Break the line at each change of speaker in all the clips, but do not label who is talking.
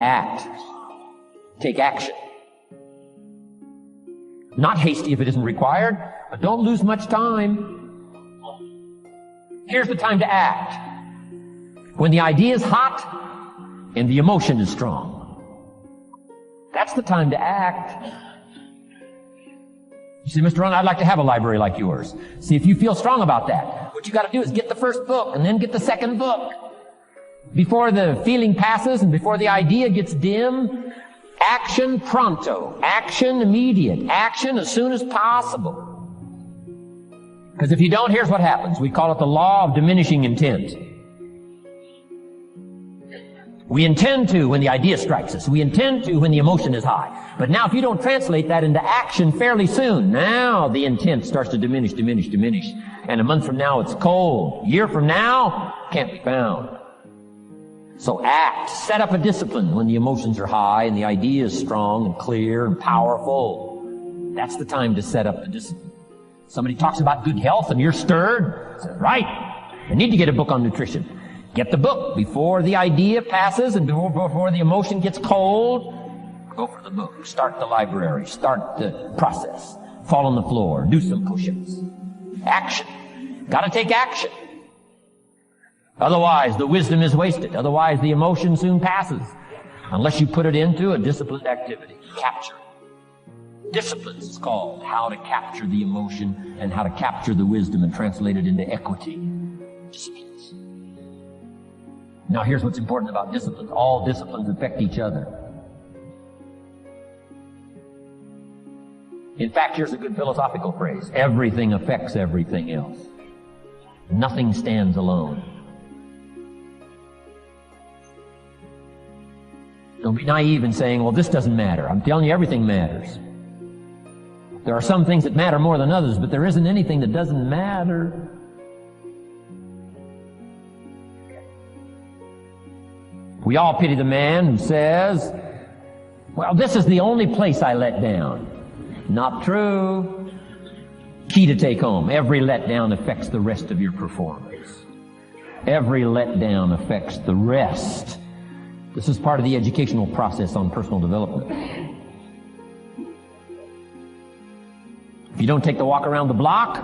Act. Take action. Not hasty if it isn't required, but don't lose much time. Here's the time to act. When the idea is hot and the emotion is strong. That's the time to act. You say, Mr. Rohn, I'd like to have a library like yours. See, if you feel strong about that, what you got to do is get the first book and then get the second book. Before the feeling passes and before the idea gets dim, action pronto, action immediate, action as soon as possible. Because if you don't, here's what happens. We call it the law of diminishing intent. We intend to when the idea strikes us. We intend to when the emotion is high. But now if you don't translate that into action fairly soon, now the intent starts to diminish. And a month from now it's cold. A year from now, can't be found. So act. Set up a discipline when the emotions are high and the idea is strong and clear and powerful. That's the time to set up the discipline. Somebody talks about good health and you're stirred. Say, right. I need to get a book on nutrition. Get the book before the idea passes and before the emotion gets cold. Go for the book. Start the library. Start the process. Fall on the floor. Do some push-ups. Action. Got to take action. Otherwise, the wisdom is wasted. Otherwise, the emotion soon passes. Unless you put it into a disciplined activity. Capture it. Disciplines is called how to capture the emotion and how to capture the wisdom and translate it into equity. Disciplines. Now here's what's important about disciplines. All disciplines affect each other. In fact, here's a good philosophical phrase. Everything affects everything else. Nothing stands alone. Don't be naive in saying, well, this doesn't matter. I'm telling you, everything matters. There are some things that matter more than others, but there isn't anything that doesn't matter. We all pity the man who says, well, this is the only place I let down. Not true. Key to take home. Every letdown affects the rest of your performance. Every letdown affects the rest. This is part of the educational process on personal development. If you don't take the walk around the block,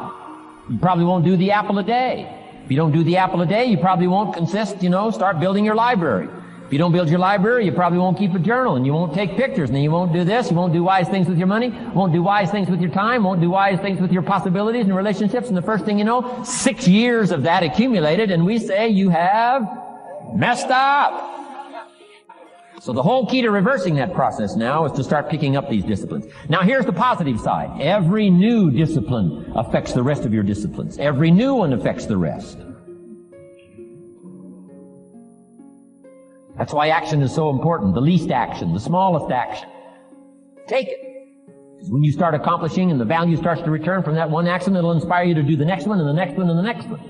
you probably won't do the apple a day. If you don't do the apple a day, you probably won't start building your library. If you don't build your library, you probably won't keep a journal, and you won't take pictures, and then you won't do this, you won't do wise things with your money, won't do wise things with your time, won't do wise things with your possibilities and relationships, and the first thing you know, 6 years of that accumulated, and we say you have messed up. So the whole key to reversing that process now is to start picking up these disciplines. Now here's the positive side. Every new discipline affects the rest of your disciplines. Every new one affects the rest. That's why action is so important. The least action, the smallest action. Take it. Because when you start accomplishing and the value starts to return from that one action, it'll inspire you to do the next one and the next one and the next one.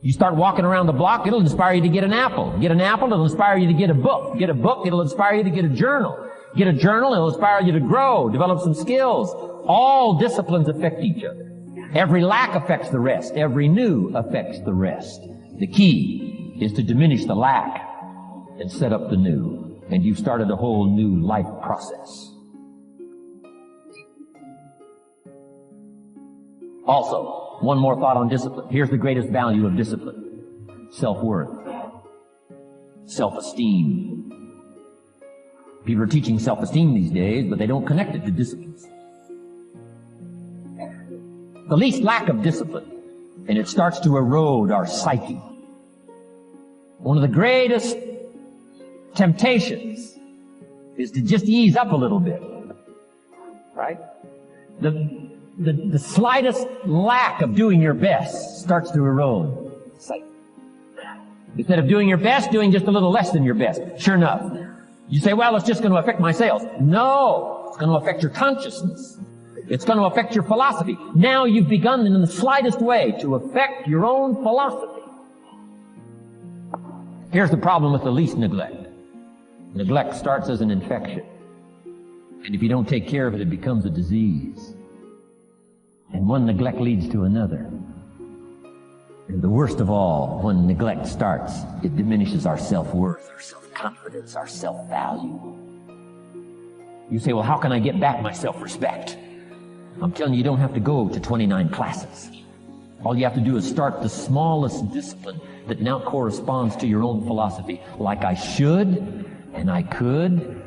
You start walking around the block, it'll inspire you to get an apple. Get an apple, it'll inspire you to get a book. Get a book, it'll inspire you to get a journal. Get a journal, it'll inspire you to grow, develop some skills. All disciplines affect each other. Every lack affects the rest. Every new affects the rest. The key is to diminish the lack and set up the new. And you've started a whole new life process. Also, one more thought on discipline. Here's the greatest value of discipline. Self-worth. Self-esteem. People are teaching self-esteem these days, but they don't connect it to disciplines. The least lack of discipline, and it starts to erode our psyche. One of the greatest temptations is to just ease up a little bit. Right? The slightest lack of doing your best starts to erode psyche. Instead of doing your best, doing just a little less than your best. Sure enough. You say, well, it's just going to affect my sales. No, it's going to affect your consciousness. It's going to affect your philosophy. Now you've begun in the slightest way to affect your own philosophy. Here's the problem with the least neglect. Neglect starts as an infection. And if you don't take care of it, it becomes a disease. And one neglect leads to another. And the worst of all, when neglect starts, it diminishes our self-worth, our self-confidence, our self-value. You say, well, how can I get back my self-respect? I'm telling you, you don't have to go to 29 classes. All you have to do is start the smallest discipline that now corresponds to your own philosophy, like I should, and I could,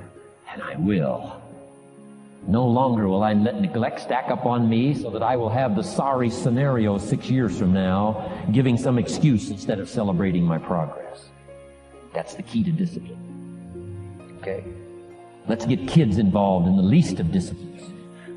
and I will. No longer will I let neglect stack up on me so that I will have the sorry scenario 6 years from now, giving some excuse instead of celebrating my progress. That's the key to discipline. Okay? Let's get kids involved in the least of disciplines.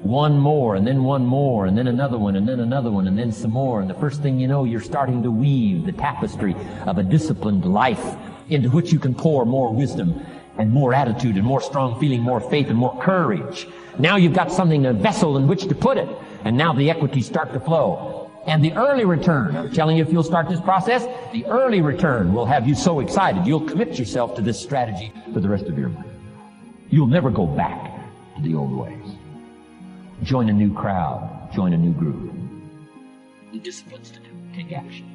One more, and then one more, and then another one, and then another one, and then some more. And the first thing you know, you're starting to weave the tapestry of a disciplined life into which you can pour more wisdom and more attitude and more strong feeling, more faith and more courage. Now you've got something, a vessel in which to put it. And now the equities start to flow. And the early return, I'm telling you, if you'll start this process, the early return will have you so excited. You'll commit yourself to this strategy for the rest of your life. You'll never go back to the old ways. Join a new crowd. Join a new group. The disciplines to do. Take action.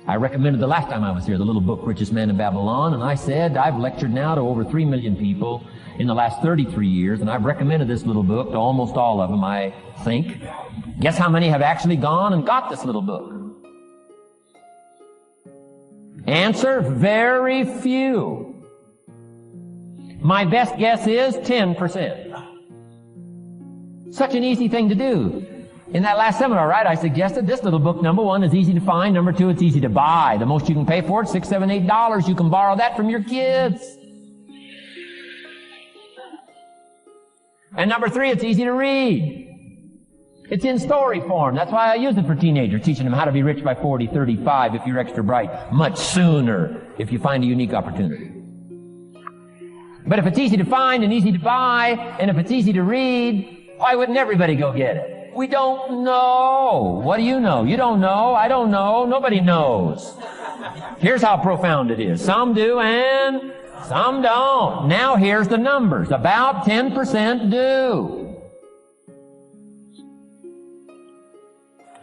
I recommended the last time I was here the little book, Richest Man in Babylon, and I said I've lectured now to over 3 million people in the last 33 years, and I've recommended this little book to almost all of them, I think. Guess how many have actually gone and got this little book? Answer, very few. My best guess is 10%. Such an easy thing to do. In that last seminar, right, I suggested this little book, number one, is easy to find. Number two, it's easy to buy. The most you can pay for it, $6, $7, $8. You can borrow that from your kids. And number three, it's easy to read. It's in story form. That's why I use it for teenagers, teaching them how to be rich by 40, 35 if you're extra bright, much sooner if you find a unique opportunity. But if it's easy to find and easy to buy, and if it's easy to read, why wouldn't everybody go get it? We don't know. What do you know? You don't know. I don't know. Nobody knows. Here's how profound it is. Some do and some don't. Now here's the numbers. About 10% do.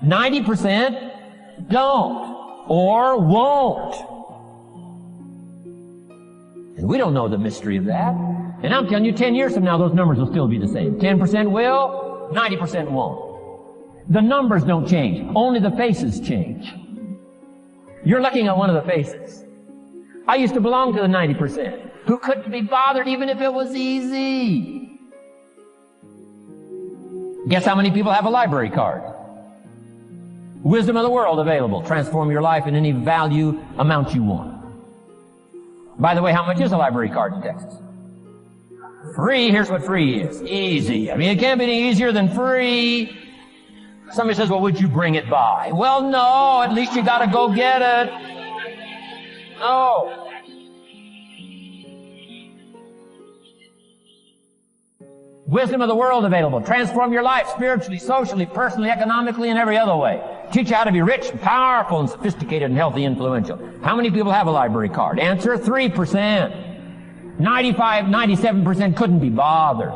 90% don't or won't. And we don't know the mystery of that. And I'm telling you, 10 years from now, those numbers will still be the same. 10% will, 90% won't. The numbers don't change. Only the faces change. You're looking at one of the faces. I used to belong to the 90% who couldn't be bothered even if it was easy. Guess how many people have a library card? Wisdom of the world available. Transform your life in any value amount you want. By the way, how much is a library card in Texas? Free. Here's what free is. Easy. I mean, it can't be any easier than free. Somebody says, well, would you bring it by? Well, no. At least you got to go get it. No. Wisdom of the world available. Transform your life spiritually, socially, personally, economically, and every other way. Teach you how to be rich and powerful and sophisticated and healthy, influential. How many people have a library card? Answer, 3%. 95, 97% couldn't be bothered.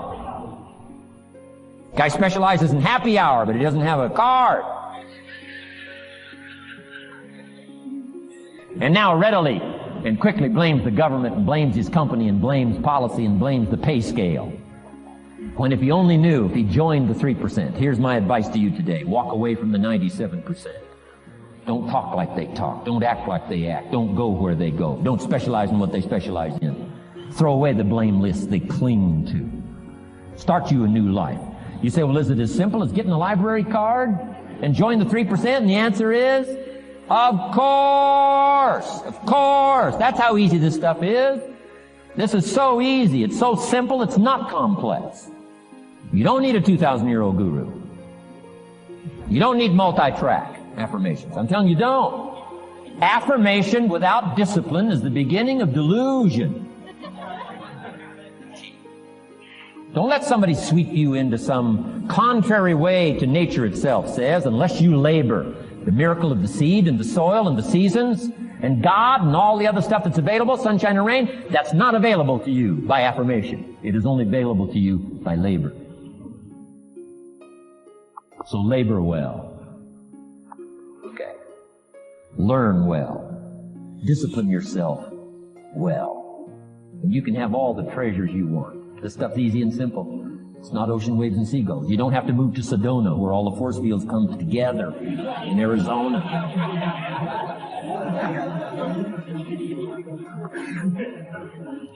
Guy specializes in happy hour, but he doesn't have a card. And now readily and quickly blames the government and blames his company and blames policy and blames the pay scale. When if he only knew, if he joined the 3%, here's my advice to you today. Walk away from the 97%. Don't talk like they talk. Don't act like they act. Don't go where they go. Don't specialize in what they specialize in. Throw away the blame lists they cling to. Start you a new life. You say, well, is it as simple as getting a library card and join the 3%? And the answer is, of course. Of course. That's how easy this stuff is. This is so easy. It's so simple. It's not complex. You don't need a 2,000-year-old guru. You don't need multi-track affirmations. I'm telling you, don't. Affirmation without discipline is the beginning of delusion. Don't let somebody sweep you into some contrary way to nature itself says, unless you labor. The miracle of the seed and the soil and the seasons and God and all the other stuff that's available, sunshine and rain, that's not available to you by affirmation. It is only available to you by labor. So labor well. Okay. Learn well. Discipline yourself well. And you can have all the treasures you want. This stuff's easy and simple. It's not ocean waves and seagulls. You don't have to move to Sedona, where all the force fields come together in Arizona.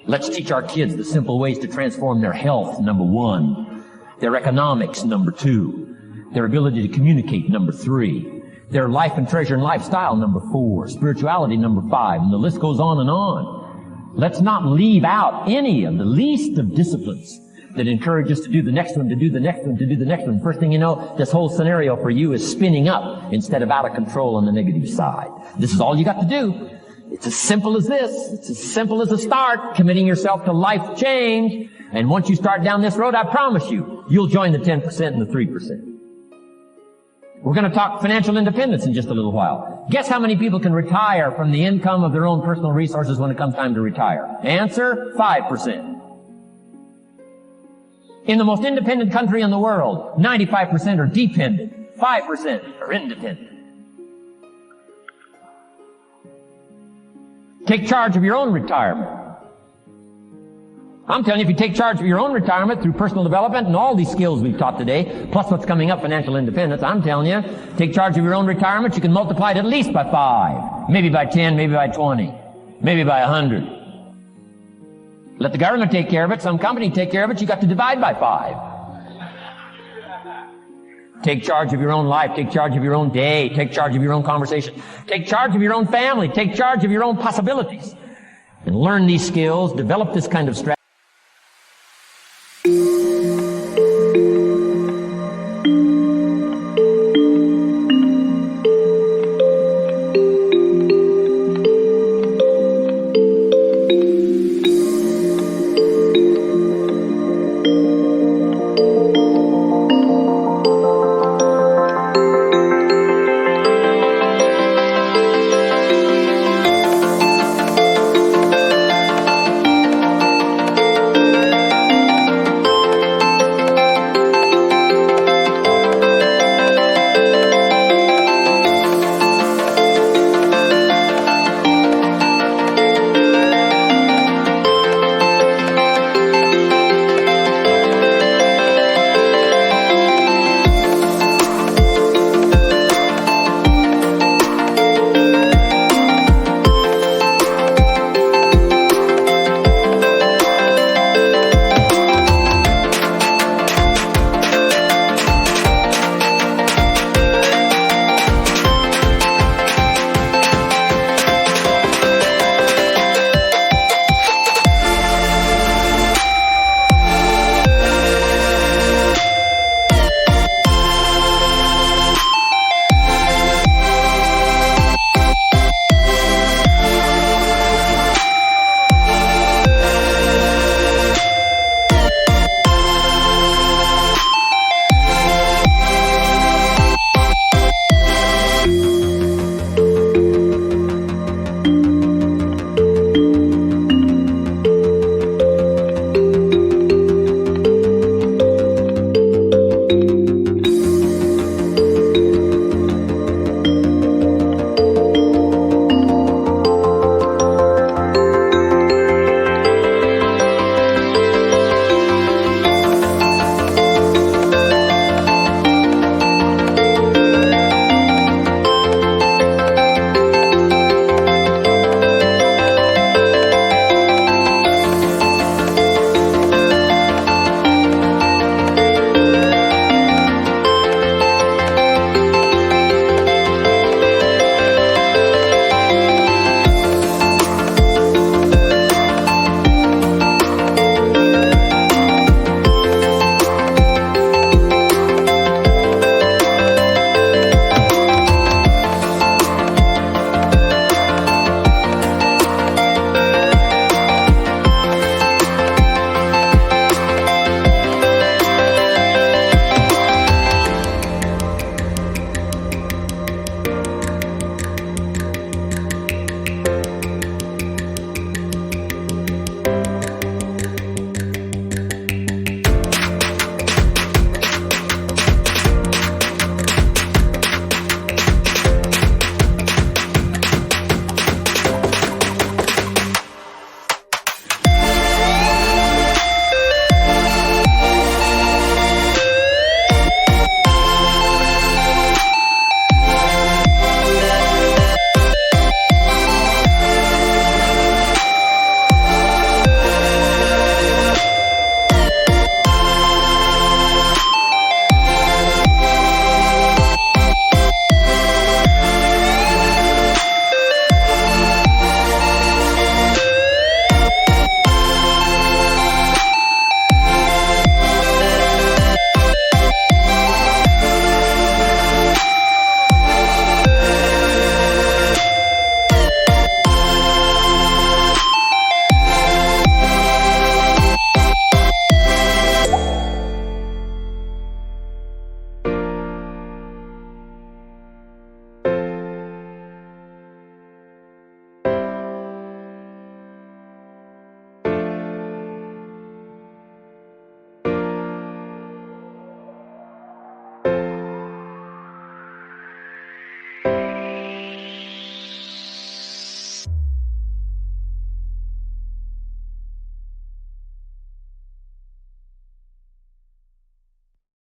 Let's teach our kids the simple ways to transform their health, number 1. Their economics, number 2. Their ability to communicate, number 3. Their life and treasure and lifestyle, number 4. Spirituality, number 5. And the list goes on and on. Let's not leave out any of the least of disciplines that encourage us to do the next one, to do the next one, to do the next one. First thing you know, this whole scenario for you is spinning up instead of out of control on the negative side. This is all you got to do. It's as simple as this. It's as simple as a start, committing yourself to life change. And once you start down this road, I promise you, you'll join the 10% and the 3%. We're going to talk financial independence in just a little while. Guess how many people can retire from the income of their own personal resources when it comes time to retire? Answer, 5%. In the most independent country in the world, 95% are dependent, 5% are independent. Take charge of your own retirement. I'm telling you, if you take charge of your own retirement through personal development and all these skills we've taught today, plus what's coming up, financial independence, I'm telling you, take charge of your own retirement, you can multiply it at least by 5, maybe by 10, maybe by 20, maybe by 100. Let the government take care of it, some company take care of it, you got to divide by 5. Take charge of your own life, take charge of your own day, take charge of your own conversation, take charge of your own family, take charge of your own possibilities. And learn these skills, develop this kind of strategy.